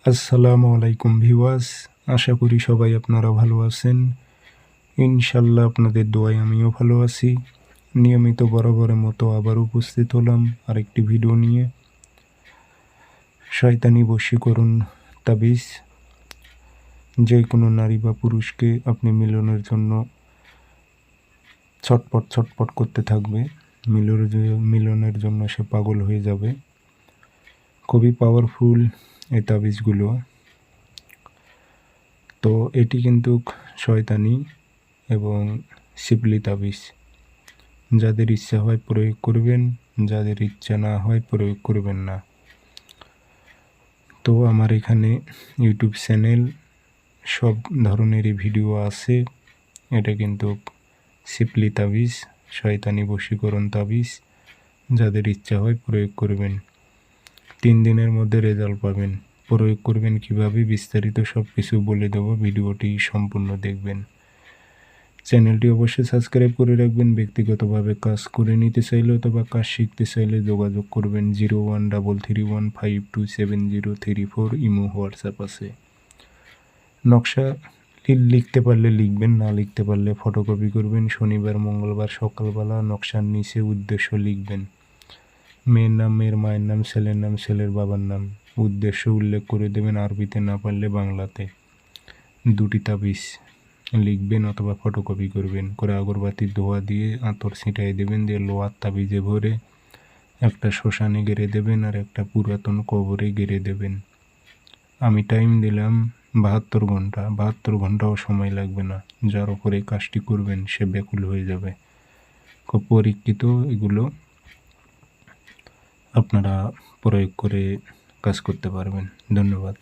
আসসালামু আলাইকুম ভিউয়ার্স, আশা করি সবাই আপনারা ভালো আছেন। ইনশাল্লাহ আপনাদের দোয়ায় আমিও ভালো আছি। নিয়মিত বরাবরের মতো আবার উপস্থিত হলাম আরেকটি ভিডিও নিয়ে। শয়তানি বশীকরণ তাবিজ। যে কোনো নারী বা পুরুষকে আপনি মিলনের জন্য ছটপট করতে থাকবে। মিলনের জন্য সে পাগল হয়ে যাবে। খুবই পাওয়ারফুল এই তাবিজগুলো। তো এটি কিন্তু শয়তানি এবং শিবলি তাবিজ। যাদের ইচ্ছা হয় প্রয়োগ করবেন, যাদের ইচ্ছা না হয় প্রয়োগ করবেন না। তো আমার এখানে ইউটিউব চ্যানেল সব ধরনেরই ভিডিও আছে। এটা কিন্তু শিবলি তাবিজ, শয়তানি বশীকরণ তাবিজ। যাদের ইচ্ছা হয় প্রয়োগ করবেন, 3 দিনের মধ্যে রেজাল্ট পাবেন। প্রয়োগ করবেন কিভাবে বিস্তারিত সব কিছু বলে দেবো, ভিডিওটি সম্পূর্ণ দেখবেন। চ্যানেলটি অবশ্যই সাবস্ক্রাইব করে রাখবেন। ব্যক্তিগতভাবে কাজ করে নিতে চাইলে অথবা কাজ শিখতে চাইলে যোগাযোগ করবেন 0133152703 ইমো হোয়াটসঅ্যাপ আছে। নকশা লিখতে পারলে লিখবেন, না লিখতে পারলে ফটোকপি করবেন। শনিবার মঙ্গলবার সকালবেলা নকশার নিচে উদ্দেশ্য লিখবেন। মেয়ের নাম, মেয়ের মায়ের নাম, ছেলের নাম, ছেলের বাবার নাম, উদ্দেশ্য উল্লেখ করে দেবেন। আরবিতে না পারলে বাংলাতে। 2টি তাবিজ লিখবেন অথবা ফটোকপি করবেন করে আগরবাতির ধোয়া দিয়ে আতর ছিটাই দেবেন। দিয়ে লোহার তাবিজে ভরে একটা শ্মশানে গেড়ে দেবেন আর একটা পুরাতন কবরে গেড়ে দেবেন। আমি টাইম দিলাম 72 ঘন্টা। 72 ঘন্টাও সময় লাগবে না। যার উপরে কাজটি করবেন সে ব্যাকুল হয়ে যাবে। খুব পরীক্ষিত এগুলো, আপনারা প্রয়োগ করে কাজ করতে পারবেন। ধন্যবাদ।